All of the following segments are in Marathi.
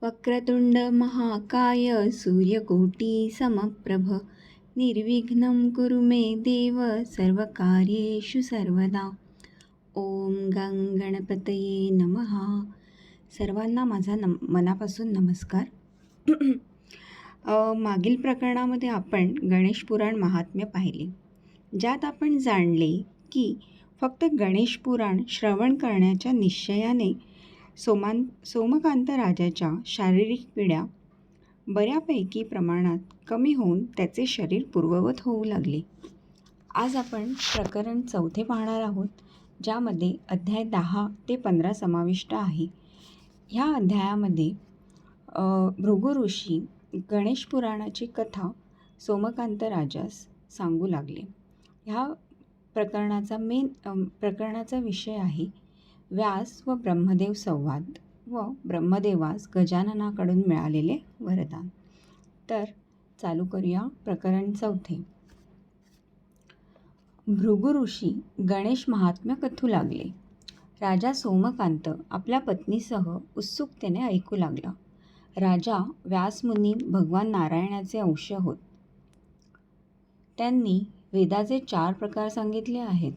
वक्रतुंड महाकाय सूर्यकोटी समप्रभ निर्विघ्नं कुरु मे देव सर्वकार्येषु सर्वदा. ओम गं गणपतये नमः. सर्वांना माझा मनापासून नमस्कार. मागील प्रकरणामध्ये आपण गणेश पुराण महात्म्य पाहिले, ज्यात आपण जाणले की फक्त गणेश पुराण श्रवण करण्याच्या निश्चयाने सोमकांत राजाच्या शारीरिक पीडा बऱ्यापैकी प्रमाणात कमी होऊन त्याचे शरीर पूर्ववत होऊ लागले. आज आपण प्रकरण 4 पाहणार आहोत, ज्यामध्ये अध्याय 10 ते 15 समाविष्ट आहे. ह्या अध्यायामध्ये भृगु ऋषी गणेश पुराणाची कथा सोमकांत राजास सांगू लागले. ह्या प्रकरणाचा विषय आहे व्यास व ब्रह्मदेव संवाद व ब्रह्मदेवास गजाननाकडून मिळालेले वरदान. तर चालू करूया प्रकरण 4. भृगु ऋषी गणेश महात्म्य कथू लागले. राजा सोमकांत आपल्या पत्नीसह उत्सुकतेने ऐकू लागला. राजा व्यासमुनी भगवान नारायणाचे अंश होत. त्यांनी वेदाचे 4 प्रकार सांगितले आहेत.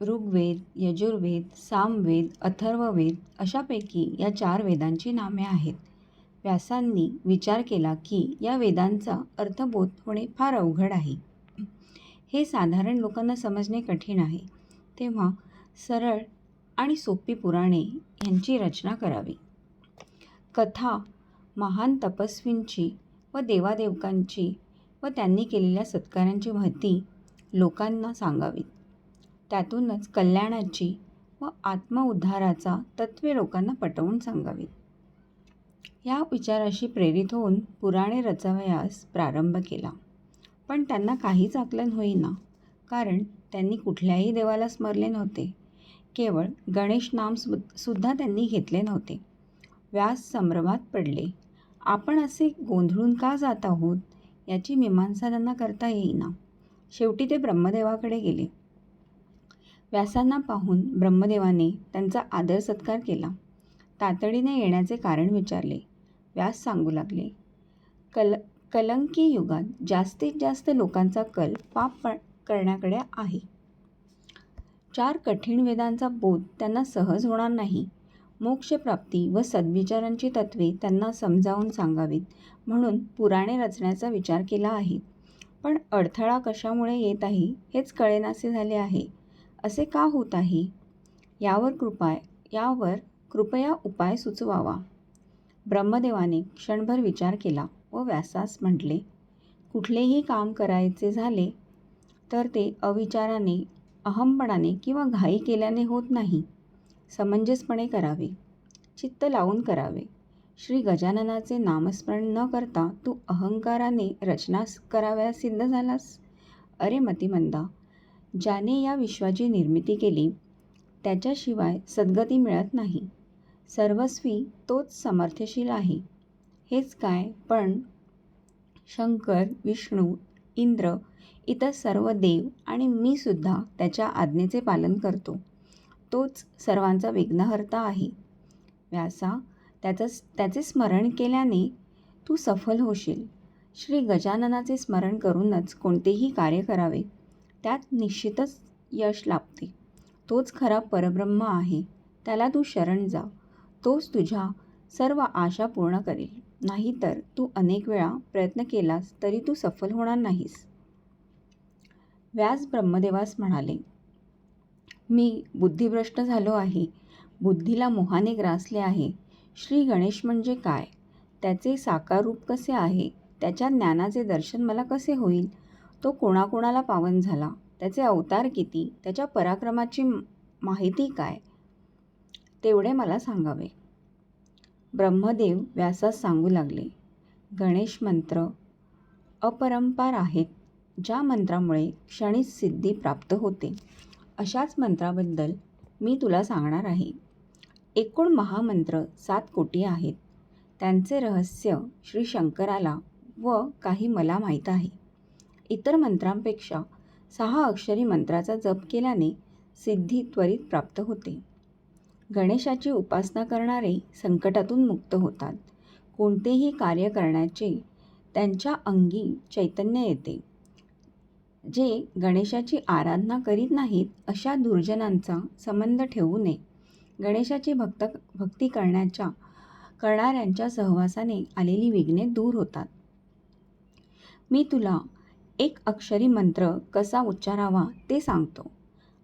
ऋग्वेद, यजुर्वेद, सामवेद, अथर्ववेद अशापैकी या 4 वेदांची नामे आहेत. व्यासांनी विचार केला की या वेदांचा अर्थबोध होणे फार अवघड आहे. हे साधारण लोकांना समजणे कठीण आहे. तेव्हा सरळ आणि सोपी पुराणे यांची रचना करावी. कथा महान तपस्वींची व देवादेवकांची व त्यांनी केलेल्या सत्कारांची महती लोकांना सांगावीत. त्यातूनच कल्याणाची व आत्मउद्धाराचा तत्त्वे लोकांना पटवून सांगावीत. या विचाराशी प्रेरित होऊन पुराणे रचवयास प्रारंभ केला. पण त्यांना काहीच आकलन होईना, कारण त्यांनी कुठल्याही देवाला स्मरले नव्हते. केवळ गणेश नाम सुद्धा त्यांनी घेतले नव्हते. व्यास संभ्रमात पडले. आपण असे गोंधळून का जात आहोत याची मीमांसा त्यांना करता येईना. शेवटी ते ब्रह्मदेवाकडे गेले. व्यासांना पाहून ब्रह्मदेवाने त्यांचा आदर सत्कार केला. तातडीने येण्याचे कारण विचारले. व्यास सांगू लागले, कलंकी युगात जास्तीत जास्त लोकांचा कल पाप करण्याकडे आहे. 4 कठीण वेदांचा बोध त्यांना सहज होणार नाही. मोक्षप्राप्ती व सद्विचारांची तत्त्वे त्यांना समजावून सांगावीत म्हणून पुराणे रचण्याचा विचार केला आहे. पण अडथळा कशामुळे येत आहे हेच कळेनासे झाले आहे. असे का होत आहे? यावर कृपया उपाय सुचवावा. ब्रह्मदेवाने क्षणभर विचार केला व व्यासास म्हटले, कुठलेही काम करायचे झाले तर ते अविचाराने, अहमपणाने किंवा घाई केल्याने होत नाही. समंजसपणे करावे, चित्त लावून करावे. श्री गजाननाचे नामस्मरण न करता तू अहंकाराने रचना कराव्यास सिद्ध झालास. अरे मतिमंदा, ज्याने या विश्वाची निर्मिती केली त्याच्याशिवाय सद्गती मिळत नाही. सर्वस्वी तोच समर्थशील आहे. हेच काय, पण शंकर, विष्णू, इंद्र, इतर सर्व देव आणि मी सुद्धा त्याच्या आज्ञेचे पालन करतो. तोच सर्वांचा विघ्नहर्ता आहे. व्यासा, त्याचे स्मरण केल्याने तू सफल होशील. श्री गजाननाचे स्मरण करूनच कोणतेही कार्य करावे, त्यात निश्चितच यश लाभते. तोच खरा परब्रह्म आहे. त्याला तू शरण जा. तोच तुझ्या सर्व आशा पूर्ण करेल. नाहीतर तू अनेक वेळा प्रयत्न केलास तरी तू सफल होणार नाहीस. व्यास ब्रह्मदेवास म्हणाले, मी बुद्धिभ्रष्ट झालो आहे. बुद्धीला मोहाने ग्रासले आहे. श्री गणेश म्हणजे काय? त्याचे साकार रूप कसे आहे? त्याच्या ज्ञानाचे दर्शन मला कसे होईल? तो कोणाकोणाला पावन झाला? त्याचे अवतार किती? त्याच्या पराक्रमाची माहिती काय? तेवढे मला सांगावे. ब्रह्मदेव व्यासास सांगू लागले, गणेश मंत्र अपरंपार आहेत. ज्या मंत्रामुळे क्षणिक सिद्धी प्राप्त होते, अशाच मंत्राबद्दल मी तुला सांगणार आहे. एकूण महामंत्र 7 कोटी आहेत. त्यांचे रहस्य श्री शंकराला व काही मला माहीत आहे. इतर मंत्रांपेक्षा 6 अक्षरी मंत्राचा जप केल्याने सिद्धी त्वरित प्राप्त होते. गणेशाची उपासना करणारे संकटातून मुक्त होतात. कोणतेही कार्य करण्याचे त्यांच्या अंगी चैतन्य येते. जे गणेशाची आराधना करीत नाहीत अशा दुर्जनांचा संबंध ठेवू नये. गणेशाची भक्ती करणाऱ्यांच्या सहवासाने आलेली विघ्ने दूर होतात. मी तुला एक अक्षरी मंत्र कसा उच्चारावा ते सांगतो.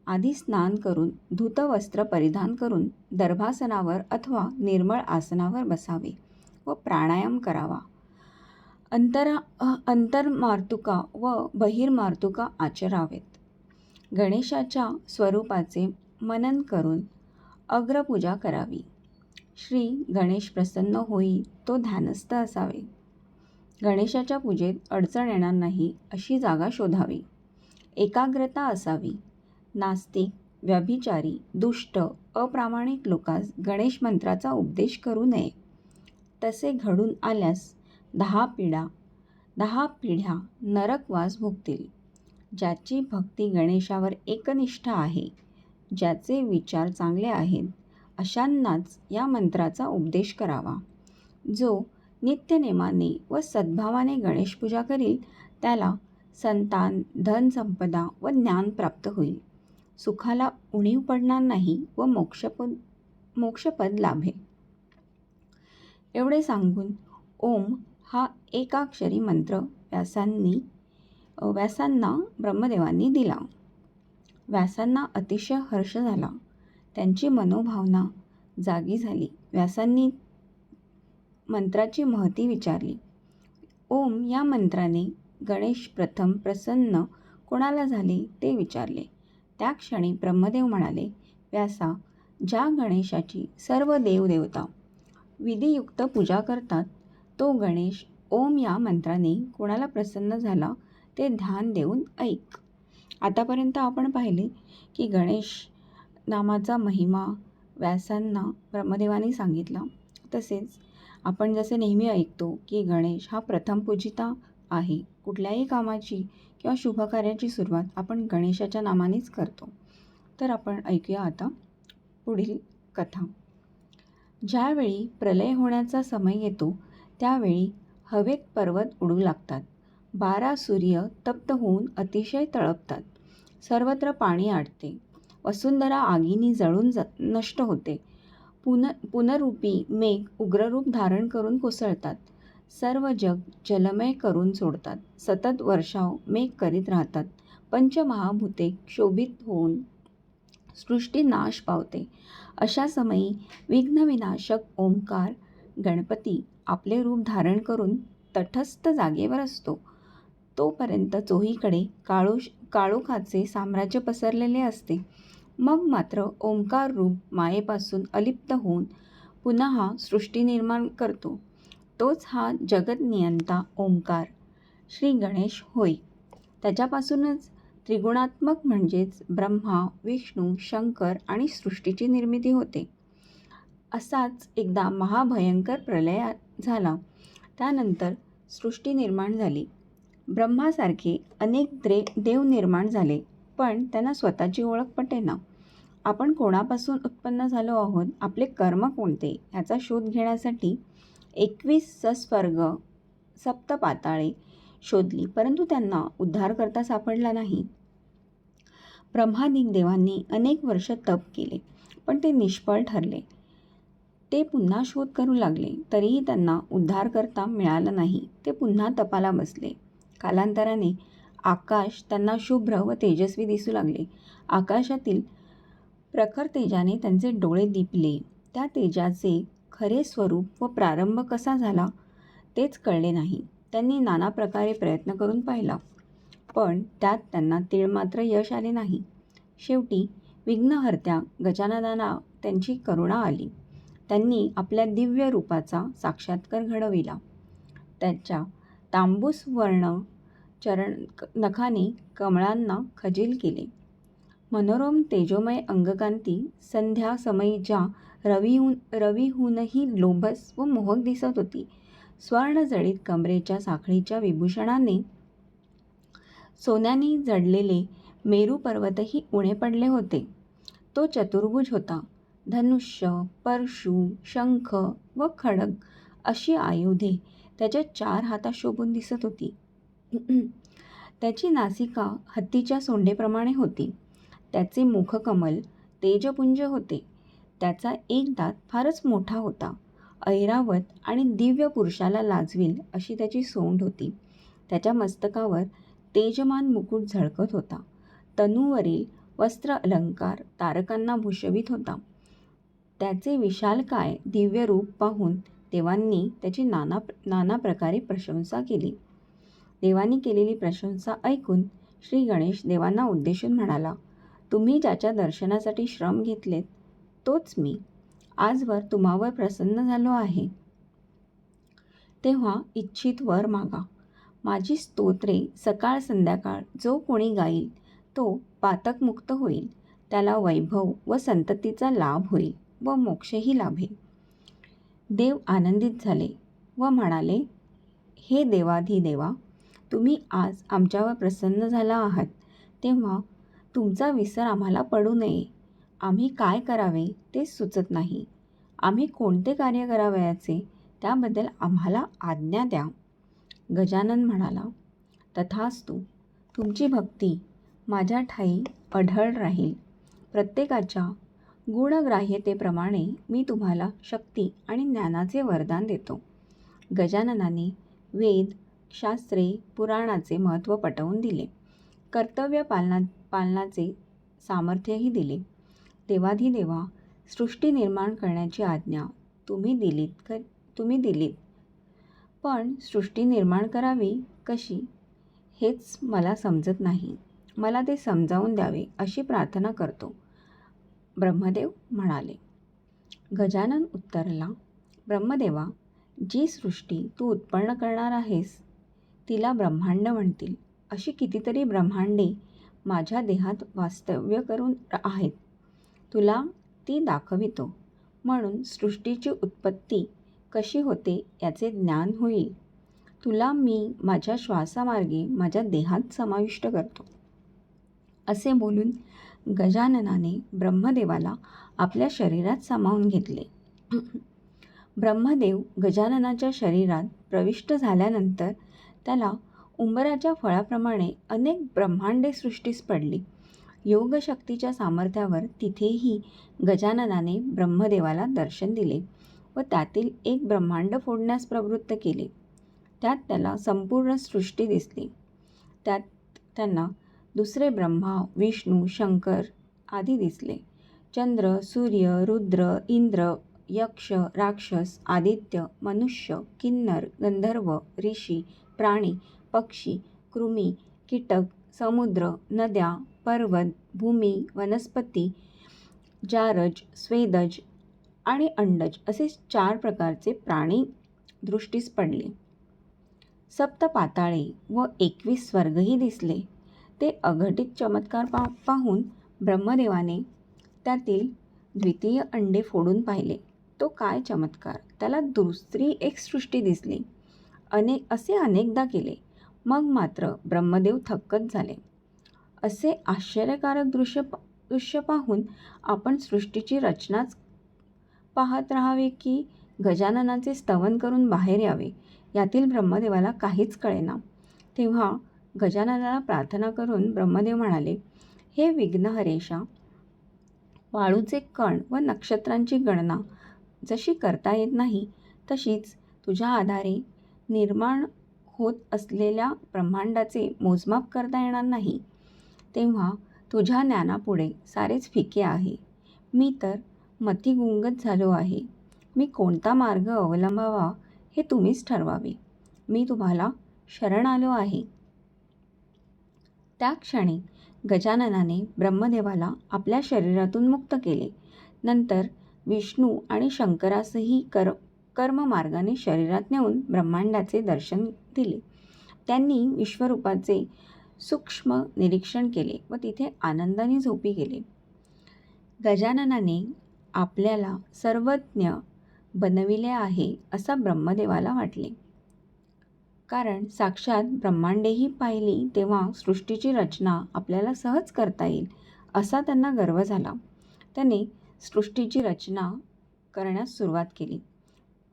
आधी स्नान करून धूत वस्त्र परिधान करून दर्भासनावर अथवा निर्मळ आसनावर बसावे व प्राणायाम करावा. अंतर्मार्तुका व बहिर्मार्तुका आचरावेत. गणेशाच्या स्वरूपाचे मनन करून अग्रपूजा करावी. श्री गणेश प्रसन्न होई तो ध्यानस्थ असावे. गणेशाच्या पूजेत अडचण येणार नाही अशी जागा शोधावी. एकाग्रता असावी. नास्तिक, व्यभिचारी, दुष्ट, अप्रामाणिक लोकांस गणेश मंत्राचा उपदेश करू नये. तसे घडून आल्यास 10 पिढ्या नरकवास भोगतील. ज्याची भक्ती गणेशावर एकनिष्ठ आहे, ज्याचे विचार चांगले आहेत, अशांनाच या मंत्राचा उपदेश करावा. जो नित्यनेमाने व सद्भावाने गणेश पूजा करील त्याला संतान, धनसंपदा व ज्ञान प्राप्त होईल. सुखाला उणीव पडणार नाही व मोक्षपद लाभेल. एवढे सांगून ओम हा एकाक्षरी मंत्र व्यासांना ब्रह्मदेवांनी दिला. व्यासांना अतिशय हर्ष झाला. त्यांची मनोभावना जागी झाली. व्यासांनी मंत्राची महती विचारली. ओम या मंत्राने गणेश प्रथम प्रसन्न कोणाला झाले ते विचारले. त्या क्षणी ब्रह्मदेव म्हणाले, व्यासा, ज्या गणेशाची सर्व देवदेवता विधियुक्त पूजा करतात तो गणेश ओम या मंत्राने कोणाला प्रसन्न झाला ते ध्यान देऊन ऐक. आतापर्यंत आपण पाहिले की गणेश नामाचा महिमा व्यासांना ब्रह्मदेवाने सांगितला. तसेच आपण जसे नेहमी ऐकतो की गणेश हा प्रथम पूजिता आहे. कुठल्याही कामाची किंवा शुभकार्याची सुरुवात आपण गणेशाच्या नामानेच करतो. तर आपण ऐकूया आता पुढील कथा. ज्यावेळी प्रलय होण्याचा समय येतो त्यावेळी हवेत पर्वत उडू लागतात. 12 सूर्य तप्त होऊन अतिशय तळपतात. सर्वत्र पाणी आटते. वसुंधरा आगीने जळून नष्ट होते. पुनरूपी मेघ उग्ररूप धारण करून कोसळतात. सर्व जग जलमय करून सोडतात. सतत वर्षाव मेघ करीत राहतात. पंचमहाभूते क्षोभित होऊन सृष्टी नाश पावते. अशा समयी विघ्नविनाशक ओंकार गणपती आपले रूप धारण करून तटस्थ जागेवर असतो. तोपर्यंत चोहीकडे काळोखाचे साम्राज्य पसरलेले असते. मग मात्र ओंकार रूप मायेपासून अलिप्त होऊन पुन्हा सृष्टी निर्माण करतो. तोच हा जगतनियंता ओंकार श्री गणेश होय. त्याच्यापासूनच त्रिगुणात्मक म्हणजेच ब्रह्मा, विष्णू, शंकर आणि सृष्टीची निर्मिती होते. असाच एकदा महाभयंकर प्रलय झाला. त्यानंतर सृष्टी निर्माण झाली. ब्रह्मासारखे अनेक देव निर्माण झाले, पण त्यांना स्वतःची ओळख पटेना. आपण कोणापासून उत्पन्न झालो आहोत, आपले कर्म कोणते याचा शोध घेण्यासाठी 21 सस्वर्ग सप्तपाताळे शोधली, परंतु त्यांना उद्धारकर्ता सापडला नाही. ब्रह्मादिक देवांनी अनेक वर्ष तप केले, पण ते निष्फळ ठरले. ते पुन्हा शोध करू लागले, तरीही त्यांना उद्धारकर्ता मिळाला नाही. ते पुन्हा तपाला बसले. कालांतराने आकाश त्यांना शुभ्र व तेजस्वी दिसू लागले. आकाशातील प्रखर तेजाने त्यांचे डोळे दिपले. त्या तेजाचे खरे स्वरूप व प्रारंभ कसा झाला तेच कळले नाही. त्यांनी नाना प्रकारे प्रयत्न करून पाहिला, पण त्यात त्यांना तीळमात्र यश आले नाही. शेवटी विघ्नहर्त्या गजाननाला त्यांची करुणा आली. त्यांनी आपल्या दिव्य रूपाचा साक्षात्कार घडविला. त्याच्या तांबूस वर्ण नखाने कमळांना खजील केले. मनोरम तेजोमय अंगकांती संध्या समयी ज्या रवीहूनही लोभस व मोहक दिसत होती. स्वर्णजडित कमरेच्या साखळीच्या विभूषणाने सोन्याने जडलेले मेरू पर्वतही उणे पडले होते. तो चतुर्भुज होता. धनुष्य, परशु, शंख व खड्ग अशी आयुधे त्याच्या 4 हातात शोभून दिसत होती. त्याची नासिका हत्तीच्या सोंडेप्रमाणे होती. त्याचे मुखकमल तेजपुंज होते. त्याचा एक दात फारच मोठा होता. ऐरावत आणि दिव्य पुरुषाला लाजवील अशी त्याची सोंड होती. त्याच्या मस्तकावर तेजमान मुकुट झळकत होता. तनूवरील वस्त्र अलंकार तारकांना भूषवित होता. त्याचे विशालकाय दिव्य रूप पाहून देवांनी त्याची नाना प्रकारे प्रशंसा केली. देवांनी केलेली प्रशंसा ऐकून श्री गणेश देवांना उद्देशून म्हणाला, तुम्ही ज्याच्या दर्शनासाठी श्रम घेतलेत तोच मी. आजवर तुम्हावर प्रसन्न झालो आहे. तेव्हा इच्छित वर मागा. माझी स्तोत्रे सकाळ संध्याकाळ जो कोणी गाईल तो पातकमुक्त होईल. त्याला वैभव व संततीचा लाभ होईल व मोक्षही लाभेल. देव आनंदित झाले व म्हणाले, हे देवाधिदेवा, तुम्ही आज आमच्यावर प्रसन्न झाला आहात, तेव्हा तुमचा विसर आम्हाला पडू नये. आम्ही काय करावे ते सुचत नाही. आम्ही कोणते कार्य करावयाचे त्याबद्दल आम्हाला आज्ञा द्या. गजानन म्हणाला, तथास्तु. तुमची भक्ती माझ्या ठायी अढळ राहील. प्रत्येकाच्या गुणग्राह्यतेप्रमाणे मी तुम्हाला शक्ती आणि ज्ञानाचे वरदान देतो. गजाननाने वेद, शास्त्रे, पुराणाचे महत्त्व पटवून दिले. कर्तव्य पालनाचे सामर्थ्यही दिले. देवाधिदेवा, सृष्टी निर्माण करण्याची आज्ञा तुम्ही दिलीत. पण सृष्टी निर्माण करावी कशी हेच मला समजत नाही. मला ते समजावून द्यावे अशी प्रार्थना करतो. ब्रह्मदेव म्हणाले. गजानन उत्तरला, ब्रह्मदेवा, जी सृष्टी तू उत्पन्न करणार आहेस तिला ब्रह्मांड म्हणतील. अशी कितीतरी ब्रह्मांडे माझ्या देहात वास्तव्य करून आहेत. तुला ती दाखवितो. म्हणून सृष्टीची उत्पत्ती कशी होते याचे ज्ञान होईल. तुला मी माझ्या श्वासामार्गे माझ्या देहात समाविष्ट करतो. असे बोलून गजाननाने ब्रह्मदेवाला आपल्या शरीरात सामावून घेतले. ब्रह्मदेव गजाननाच्या शरीरात प्रविष्ट झाल्यानंतर त्याला उंबराच्या फळाप्रमाणे अनेक ब्रह्मांडे सृष्टीस पडली. योगशक्तीच्या सामर्थ्यावर तिथेही गजाननाने ब्रह्मदेवाला दर्शन दिले व त्यातील एक ब्रह्मांड फोडण्यास प्रवृत्त केले. त्यात त्याला संपूर्ण सृष्टी दिसली. त्यात त्यांना दुसरे ब्रह्मा, विष्णू, शंकर आदी दिसले. चंद्र, सूर्य, रुद्र, इंद्र, यक्ष, राक्षस, आदित्य, मनुष्य, किन्नर, गंधर्व, ऋषी, प्राणी, पक्षी, कृमी, कीटक, समुद्र, नद्या, पर्वत, भूमी, वनस्पती, जारज, स्वेदज आणि अंडज असे 4 प्रकारचे प्राणी दृष्टीस पडले. 7 पाताळे व 21 स्वर्गही दिसले. ते अघटित चमत्कार पाहून ब्रह्मदेवाने त्यातील द्वितीय अंडे फोडून पाहिले. तो काय चमत्कार! त्याला दुसरी एक सृष्टी दिसली. असे अनेकदा केले. मग मात्र ब्रह्मदेव थक्कच झाले. असे आश्चर्यकारक दृश्य पाहून आपण सृष्टीची रचनाच पाहत राहावे की गजाननाचे स्तवन करून बाहेर यावे यातील ब्रह्मदेवाला काहीच कळेना. तेव्हा गजाननाला प्रार्थना करून ब्रह्मदेव म्हणाले, हे विघ्नहरेशा, वाळूचे कण व नक्षत्रांची गणना जशी करता येत नाही तशीच तुझ्या आधारे निर्माण होत असलेल्या ब्रह्मांडाचे मोजमाप करता येणार नाही. तेव्हा तुझ्या ज्ञानापुढे सारेच फिके आहे. मी तर मतिगुंगत झालो आहे. मी कोणता मार्ग अवलंबावा हे तुम्हीच ठरवावे. मी तुम्हाला शरण आलो आहे. त्या क्षणी गजाननाने ब्रह्मदेवाला आपल्या शरीरातून मुक्त केले. नंतर विष्णू आणि शंकरासही कर्ममार्गाने शरीरात नेऊन ब्रह्मांडाचे दर्शन दिले. त्यांनी विश्वरूपाचे सूक्ष्म निरीक्षण केले व तिथे आनंदाने झोपी गेले. गजाननाने आपल्याला सर्वज्ञ बनविले आहे असा ब्रह्मदेवाला वाटले. कारण साक्षात ब्रह्मांडेही पाहिली तेव्हा सृष्टीची रचना आपल्याला सहज करता येईल असा त्यांना गर्व झाला. त्याने सृष्टीची रचना करण्यास सुरुवात केली.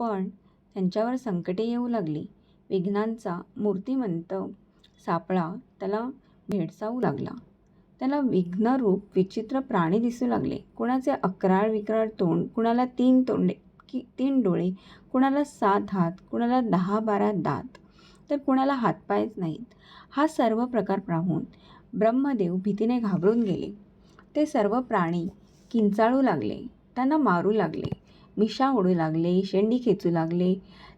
पण त्यांच्यावर संकटे येऊ लागली. विघ्नांचा मूर्तिमंत सापळा त्याला भेडसावू लागला. त्याला विघ्नरूप विचित्र प्राणी दिसू लागले. कुणाचे अक्राळ विक्राळ तोंड, कुणाला 3 डोळे, कुणाला 7 हात, कुणाला 10-12 दात, तर कुणाला हातपायच नाहीत. हा सर्व प्रकार पाहून ब्रह्मदेव भीतीने घाबरून गेले. ते सर्व प्राणी किंचाळू लागले, त्यांना मारू लागले, मिशा ओढू लागले, शेंडी खेचू लागले,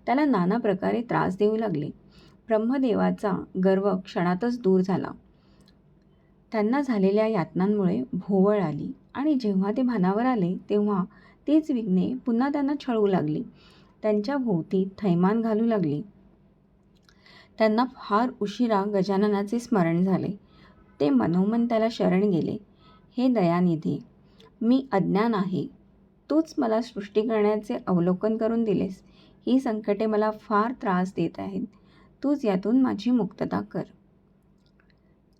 त्याला नाना प्रकारे त्रास देऊ लागले. ब्रह्मदेवाचा गर्व क्षणातच दूर झाला. त्यांना झालेल्या यातनांमुळे भोवळ आली आणि जेव्हा ते भानावर आले तेव्हा तीच विघ्ने पुन्हा त्यांना छळू लागली. त्यांच्या भोवती थैमान घालू लागली. त्यांना फार उशिरा गजाननाचे स्मरण झाले. ते मनोमन त्याला शरण गेले. हे दयानिधी, मी अज्ञान आहे. तूच मला सृष्टी करण्याचे अवलोकन करून दिलेस. ही संकटे मला फार त्रास देत आहेत. तूच यातून माझी मुक्तता कर.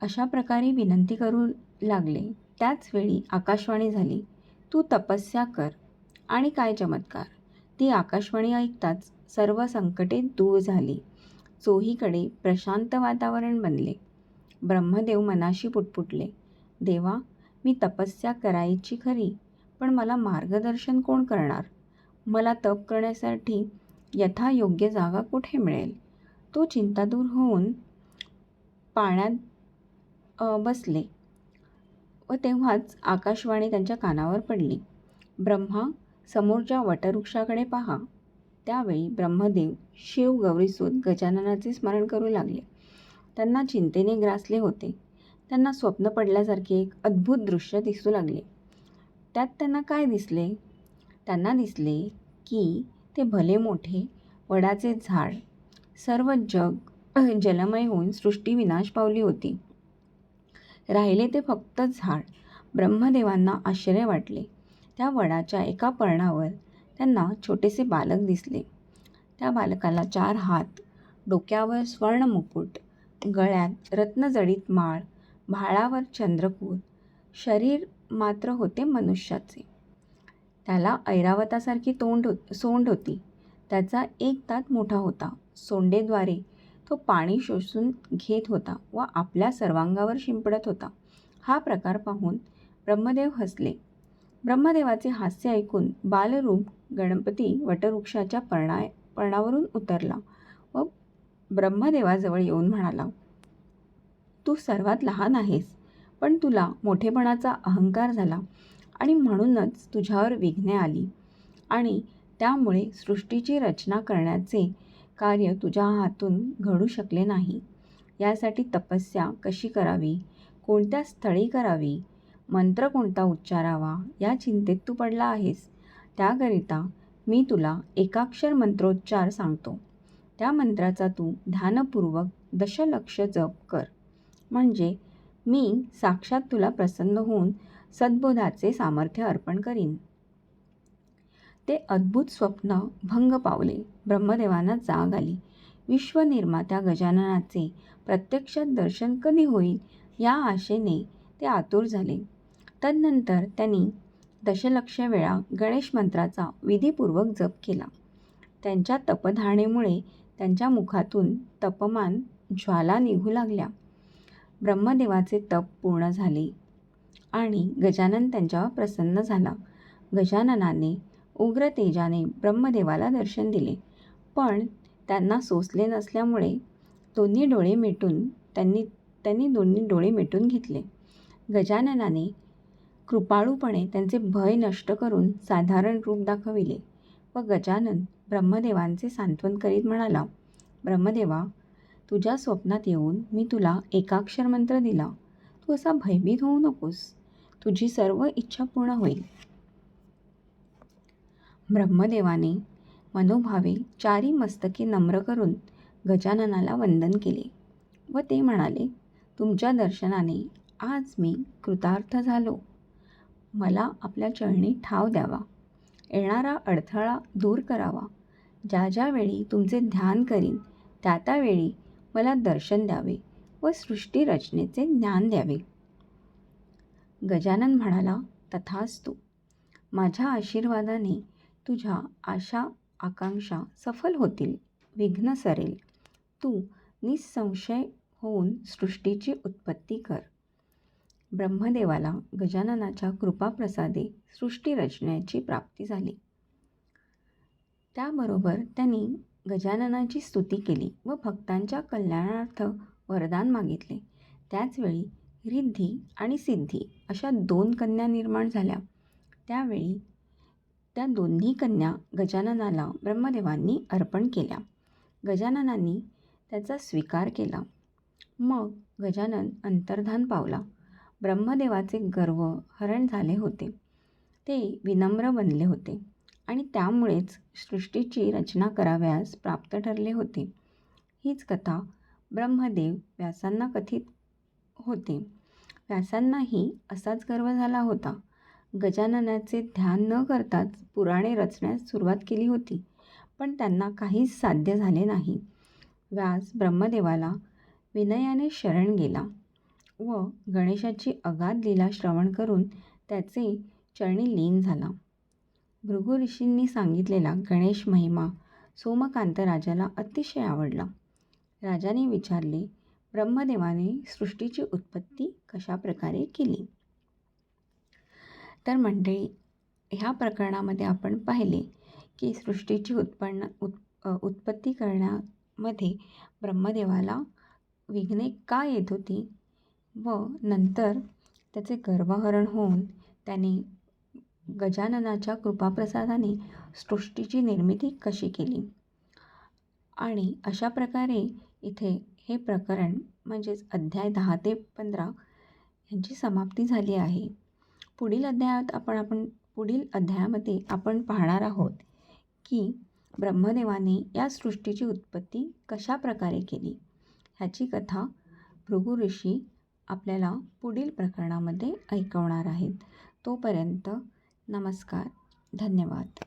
अशा प्रकारे विनंती करू लागले. त्याच वेळी आकाशवाणी झाली. तू तपस्या कर. आणि काय चमत्कार! ती आकाशवाणी ऐकताच सर्व संकटे दूर झाली. चोहीकडे प्रशांत वातावरण बनले. ब्रह्मदेव मनाशी पुटपुटले, देवा, मी तपस्या करायची खरी, पण मला मार्गदर्शन कोण करणार? मला तप करण्यासाठी यथायोग्य जागा कुठे मिळेल? तो चिंतादूर होऊन पाण्यात बसले व तेव्हाच आकाशवाणी त्यांच्या कानावर पडली. ब्रह्मा, समोरच्या वटवृक्षाकडे पहा. त्यावेळी ब्रह्मदेव शिव गौरीसूत गजाननाचे स्मरण करू लागले. त्यांना चिंतेने ग्रासले होते. त्यांना स्वप्न पडल्यासारखे एक अद्भुत दृश्य दिसू लागले. त्यात त्यांना काय दिसले? त्यांना दिसले की ते भले मोठे वडाचे झाड, सर्व जग जलमय होऊन सृष्टी विनाश पावली होती. राहिले ते फक्त झाड. ब्रह्मदेवांना आश्चर्य वाटले. त्या वडाच्या एका पर्णावर त्यांना छोटेसे बालक दिसले. त्या बालकाला 4 हात, डोक्यावर स्वर्णमुकुट, गळ्यात रत्नजडित माळ, भाळावर चंद्रकोर, शरीर मात्र होते मनुष्याचे. त्याला ऐरावतासारखी सोंड होती. त्याचा एक दात मोठा होता. सोंडेद्वारे तो पाणी शोषून घेत होता व आपल्या सर्वांगावर शिंपडत होता. हा प्रकार पाहून ब्रह्मदेव हसले. ब्रह्मदेवाचे हास्य ऐकून बालरूप गणपती वटवृक्षाच्या पर्णावरून उतरला व ब्रह्मदेवाजवळ येऊन म्हणाला, तू सर्वात लहान आहेस, पण तुला मोठेपणाचा अहंकार झाला आणि म्हणूनच तुझ्यावर विघ्ने आली आणि त्यामुळे सृष्टीची रचना करण्याचे कार्य तुझ्या हातून घडू शकले नाही. यासाठी तपस्या कशी करावी, कोणत्या स्थळी करावी, मंत्र कोणता उच्चारावा, या चिंतेत तू पडला आहेस. त्याकरिता मी तुला एकाक्षर मंत्रोच्चार सांगतो. त्या मंत्राचा तू ध्यानपूर्वक दशलक्ष जप कर. म्हणजे मी साक्षात तुला प्रसन्न होऊन सद्बोधाचे सामर्थ्य अर्पण करीन. ते अद्भुत स्वप्न भंग पावले. ब्रह्मदेवांना जाग आली. विश्वनिर्मात्या गजाननाचे प्रत्यक्षात दर्शन कधी होईल या आशेने ते आतुर झाले. तदनंतर त्यांनी दशलक्ष वेळा गणेश मंत्राचा विधीपूर्वक जप केला. त्यांच्या तपधारणेमुळे त्यांच्या मुखातून तपमान ज्वाला निघू लागल्या. ब्रह्मदेवाचे तप पूर्ण झाले आणि गजानन त्यांच्यावर प्रसन्न झाला. गजाननाने उग्र तेजाने ब्रह्मदेवाला दर्शन दिले, पण त्यांना सोसले नसल्यामुळे दोन्ही डोळे मिटून घेतले. गजाननाने कृपाळूपणे त्यांचे भय नष्ट करून साधारण रूप दाखविले व गजानन ब्रह्मदेवांचे सांत्वन करीत म्हणाला, ब्रह्मदेवा, तुझ्या स्वप्नात येऊन मी तुला एकाक्षर मंत्र दिला. तू असा भयभीत होऊ नकोस. तुझी सर्व इच्छा पूर्ण होईल. ब्रह्मदेवाने मनोभावे 4 मस्तके नम्र करून गजाननाला वंदन केले व ते म्हणाले, तुमच्या दर्शनाने आज मी कृतार्थ झालो. मला आपल्या चरणी ठाव द्यावा. येणारा अडथळा दूर करावा. ज्या ज्या वेळी तुमचे ध्यान करीन त्या त्यावेळी मला दर्शन द्यावे व सृष्टी रचनेचे ज्ञान द्यावे. गजानन म्हणाला, तथास्तु. माझ्या आशीर्वादाने तुझ्या आशा आकांक्षा सफल होतील, विघ्न सरेल. तू निःसंशय होऊन सृष्टीची उत्पत्ती कर. ब्रह्मदेवाला गजाननाच्या कृपाप्रसादे सृष्टी रचण्याची प्राप्ती झाली. त्याबरोबर त्यांनी गजाननाची स्तुती केली व भक्तांच्या कल्याणार्थ वरदान मागितले. त्याचवेळी रिद्धी आणि सिद्धी अशा 2 कन्या निर्माण झाल्या. त्यावेळी त्या दोन्ही कन्या गजाननाला ब्रह्मदेवांनी अर्पण केल्या. गजाननांनी त्याचा स्वीकार केला. मग गजानन अंतर्धान पावला. ब्रह्मदेवाचे गर्व हरण झाले होते. ते विनम्र बनले होते आणि त्यामुळेच सृष्टीची रचना करावयास प्राप्त ठरले होते. हीच कथा ब्रह्मदेव व्यासांना कथित होते. व्यासांनाही असाच गर्व झाला होता. गजाननाचे ध्यान न करताच पुराणे रचण्यास सुरुवात केली होती, पण त्यांना काहीच साध्य झाले नाही. व्यास ब्रह्मदेवाला विनयाने शरण गेला व गणेशाची अगाध लीला श्रवण करून त्याचे चरणी लीन झाला. भृगु ऋषींनी सांगितलेला गणेश महिमा सोमकांत राजाला अतिशय आवडला. राजाने विचारले, ब्रह्मदेवाने सृष्टीची उत्पत्ती कशा प्रकारे केली? तर मंडळी, ह्या प्रकरणामध्ये आपण पाहिले की सृष्टीची उत्पत्ती करण्यामध्ये ब्रह्मदेवाला विघ्ने का येत होती व नंतर त्याचे गर्भहरण होऊन त्याने गजाननाच्या कृपाप्रसादाने सृष्टीची निर्मिती कशी केली. आणि अशा प्रकारे इथे हे प्रकरण म्हणजेच अध्याय 10 ते 15 यांची समाप्ती झाली आहे. पुढील अध्यायामध्ये आपण पाहणार आहोत की ब्रह्मदेवाने या सृष्टीची उत्पत्ती कशा प्रकारे केली. ह्याची कथा भृगु ऋषी आपल्याला पुढील प्रकरणामध्ये ऐकवणार आहेत. तोपर्यंत नमस्कार, धन्यवाद.